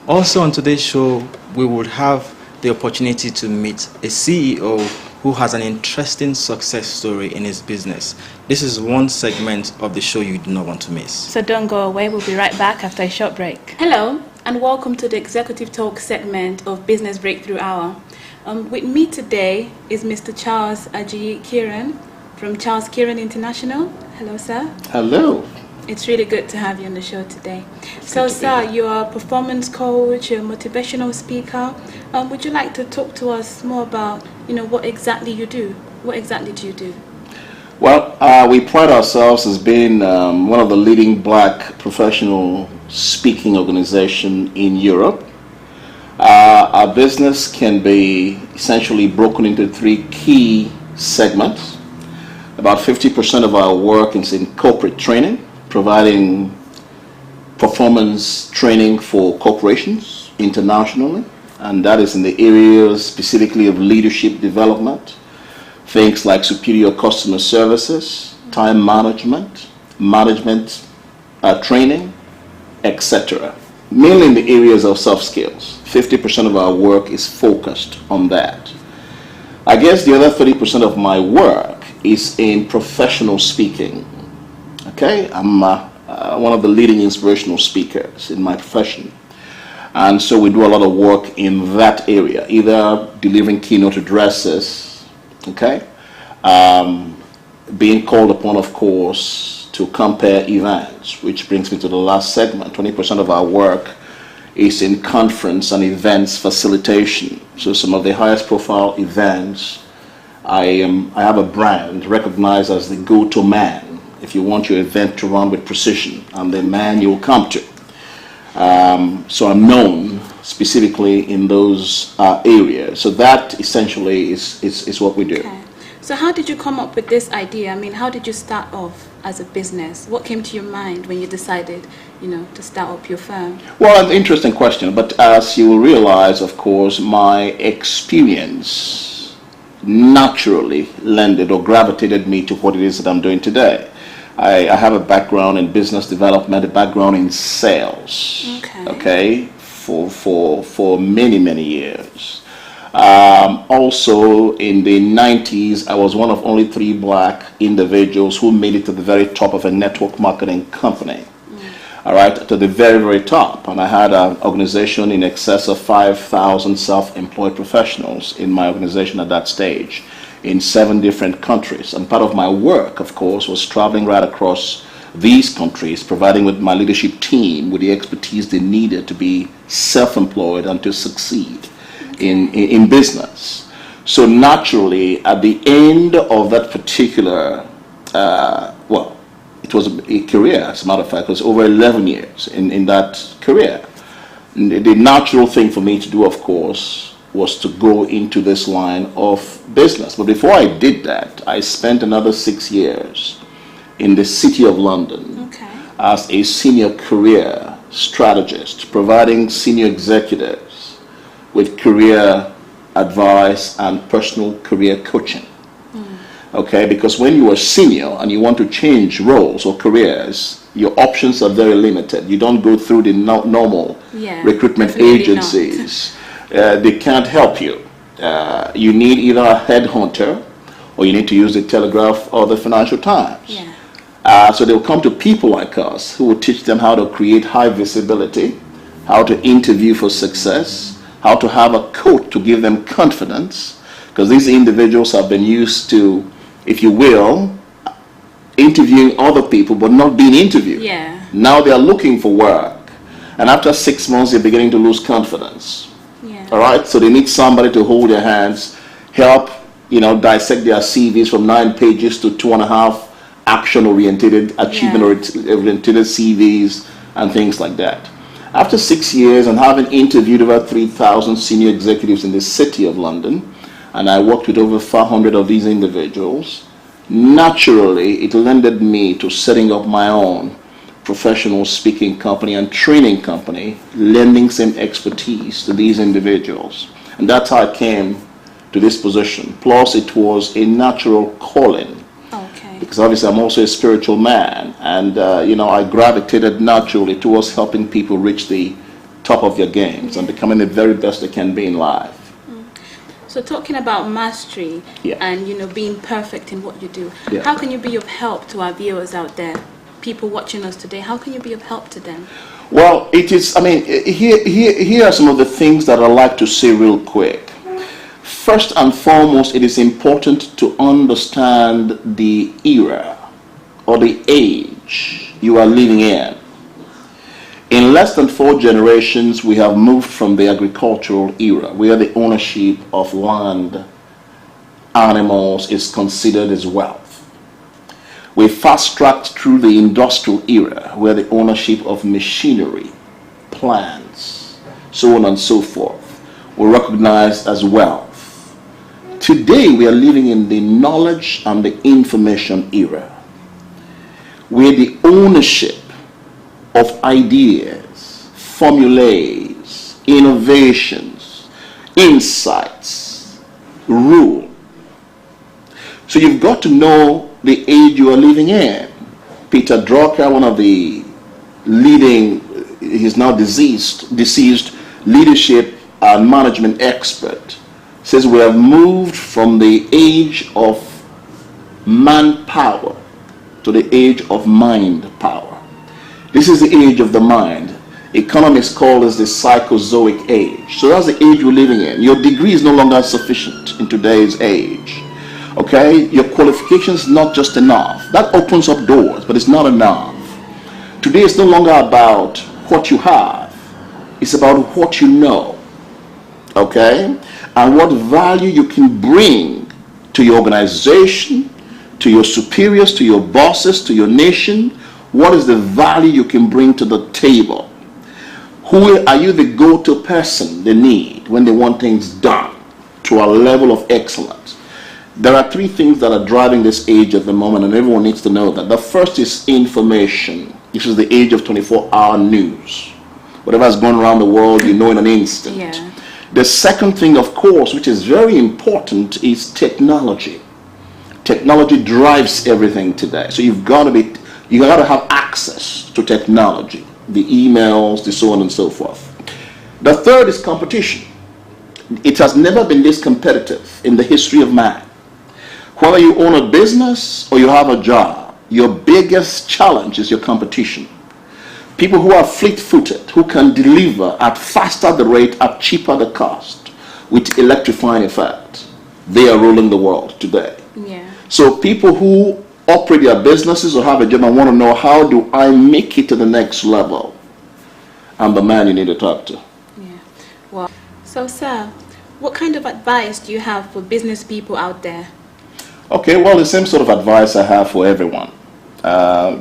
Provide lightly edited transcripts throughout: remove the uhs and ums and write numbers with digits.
Also on today's show, we would have the opportunity to meet a CEO who has an interesting success story in his business. This is one segment of the show you do not want to miss. So don't go away, we'll be right back after a short break. Hello, and welcome to the Executive Talk segment of Business Breakthrough Hour. With me today is Mr. Charles A-K Kiran from Charles Kiran International. Hello, sir. Hello. It's really good to have you on the show today. So, sir, you're a performance coach, you're a motivational speaker. Would you like to talk to us more about, what exactly you do? What exactly do you do? Well, we pride ourselves as being one of the leading black professional speaking organization in Europe. Our business can be essentially broken into three key segments. About 50% of our work is in corporate training, providing performance training for corporations internationally, and that is in the areas specifically of leadership development, things like superior customer services, time management, training, etc. Mainly in the areas of soft skills. 50% of our work is focused on that. I guess the other 30% of my work is in professional speaking. Okay, I'm one of the leading inspirational speakers in my profession. And so we do a lot of work in that area, either delivering keynote addresses, okay, being called upon, of course, to compare events, which brings me to the last segment. 20% of our work is in conference and events facilitation. So some of the highest profile events, I have a brand recognized as the go-to man if you want your event to run with precision. I'm the man you'll come to. So I'm known specifically in those areas. So that essentially is what we do. Okay. So how did you come up with this idea? I mean, how did you start off as a business? What came to your mind when you decided, to start up your firm? Well, an interesting question. But as you will realize, of course, my experience naturally lended or gravitated me to what it is that I'm doing today. I have a background in business development, a background in sales, okay, for many, many years. Also, in the 90s, I was one of only 3 black individuals who made it to the very top of a network marketing company. All right, to the very, very top. And I had an organization in excess of 5,000 self-employed professionals in my organization at that stage, in 7 different countries. And part of my work, of course, was traveling right across these countries, providing with my leadership team with the expertise they needed to be self-employed and to succeed in business. So naturally, at the end of that particular, it was a career, as a matter of fact. It was over 11 years in that career. The natural thing for me to do, of course, was to go into this line of business. But before I did that, I spent another 6 years in the City of London as a senior career strategist, providing senior executives with career advice and personal career coaching. Okay, because when you are senior and you want to change roles or careers, your options are very limited. You don't go through the normal recruitment agencies. They can't help you. You need either a headhunter or you need to use the Telegraph or the Financial Times. So they'll come to people like us who will teach them how to create high visibility, how to interview for success, how to have a coach to give them confidence, because these individuals have been used to, if you will, interviewing other people but not being interviewed. Now they are looking for work, and after 6 months they're beginning to lose confidence. All right, so they need somebody to hold their hands, help dissect their CVs from 9 pages to 2.5 action-oriented, achievement-oriented CVs and things like that. After 6 years and having interviewed over 3,000 senior executives in the City of London, and I worked with over 400 of these individuals, naturally it lended me to setting up my own professional speaking company and training company, lending some expertise to these individuals. And that's how I came to this position. Plus, it was a natural calling. Because obviously I'm also a spiritual man, and I gravitated naturally towards helping people reach the top of their games and becoming the very best they can be in life. So talking about mastery and being perfect in what you do, how can you be of help to our viewers out there, people watching us today? How can you be of help to them? Well, it is, I mean, here are some of the things that I'd like to say real quick. First and foremost, it is important to understand the era or the age you are living in. In less than 4 generations, we have moved from the agricultural era, where the ownership of land, animals is considered as wealth. We fast-tracked through the industrial era, where the ownership of machinery, plants, so on and so forth, were recognized as wealth. Today, we are living in the knowledge and the information era, where the ownership of ideas, formulas, innovations, insights, rule. So you've got to know the age you are living in. Peter Drucker, one of the leading, he's now deceased leadership and management expert, says we have moved from the age of manpower to the age of mind power. This is the age of the mind. Economists call this the psychozoic age. So that's the age we're living in. Your degree is no longer sufficient in today's age. Okay? Your qualifications is not just enough. That opens up doors, but it's not enough. Today it's no longer about what you have. It's about what you know. Okay? And what value you can bring to your organization, to your superiors, to your bosses, to your nation. What is the value you can bring to the table? Who are you the go-to person they need when they want things done to a level of excellence? There are 3 things that are driving this age at the moment, and everyone needs to know that. The first is information. This is the age of 24-hour news. Whatever is going around the world, you know in an instant. Yeah. The second thing, of course, which is very important, is technology. Technology drives everything today. So you've got to have access to technology, the emails, the so on and so forth. The third is competition. It has never been this competitive in the history of man. Whether you own a business or you have a job, your biggest challenge is your competition. People who are fleet-footed, who can deliver at faster the rate, at cheaper the cost, with electrifying effect, they are ruling the world today. Yeah. So people who operate their businesses or have a job and want to know, how do I make it to the next level? I'm the man you need to talk to. Yeah. Well, so sir, what kind of advice do you have for business people out there? Okay, well, the same sort of advice I have for everyone.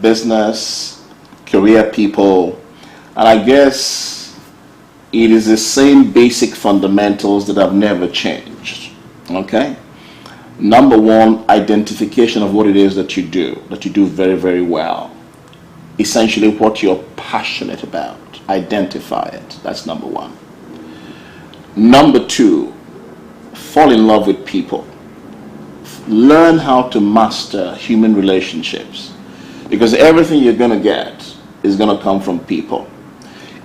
Business, career people, and I guess it is the same basic fundamentals that have never changed. Okay? Number 1, identification of what it is that you do very, very well. Essentially what you're passionate about. Identify it. That's number 1. Number 2, fall in love with people. Learn how to master human relationships, because everything you're going to get is going to come from people.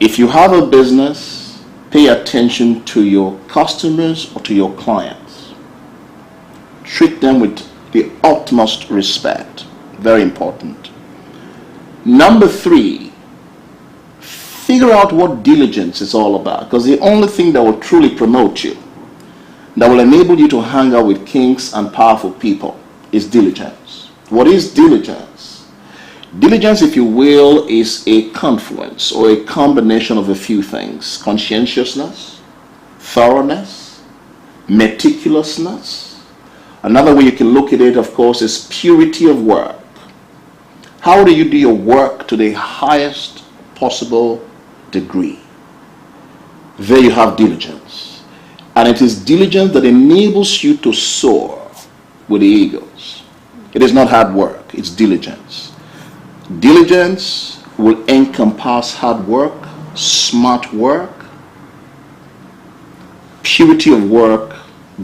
If you have a business, pay attention to your customers or to your clients. Treat them with the utmost respect. Very important. Number 3, figure out what diligence is all about, because the only thing that will truly promote you, that will enable you to hang out with kings and powerful people, is diligence. What is diligence? Diligence, if you will, is a confluence or a combination of a few things. Conscientiousness, thoroughness, meticulousness. Another way you can look at it, of course, is purity of work. How do you do your work to the highest possible degree? There you have diligence. And it is diligence that enables you to soar with the eagles. It is not hard work, it's diligence. Diligence will encompass hard work, smart work. Purity of work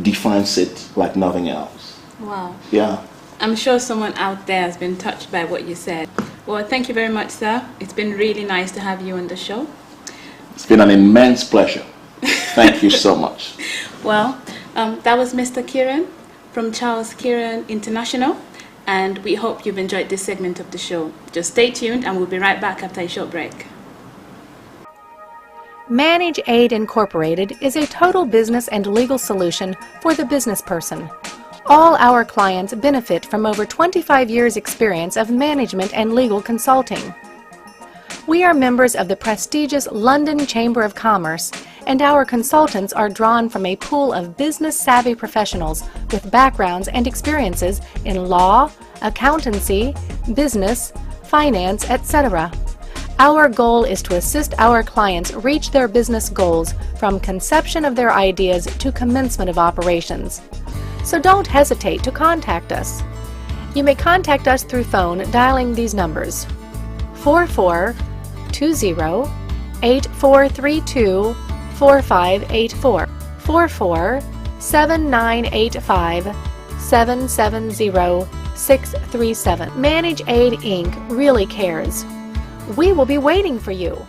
defines it like nothing else. Wow. Yeah. I'm sure someone out there has been touched by what you said. Well, thank you very much, sir. It's been really nice to have you on the show. It's been an immense pleasure. Thank you so much. Well, that was Mr. Kieran from Charles Kieran International, and we hope you've enjoyed this segment of the show. Just stay tuned and we'll be right back after a short break. Manage Aid Incorporated is a total business and legal solution for the business person. All our clients benefit from over 25 years' experience of management and legal consulting. We are members of the prestigious London Chamber of Commerce, and our consultants are drawn from a pool of business-savvy professionals with backgrounds and experiences in law, accountancy, business, finance, etc. Our goal is to assist our clients reach their business goals from conception of their ideas to commencement of operations. So don't hesitate to contact us. You may contact us through phone dialing these numbers: 4420-8432-4584, 44-7985-770637. Manage Aid Inc. really cares. We will be waiting for you.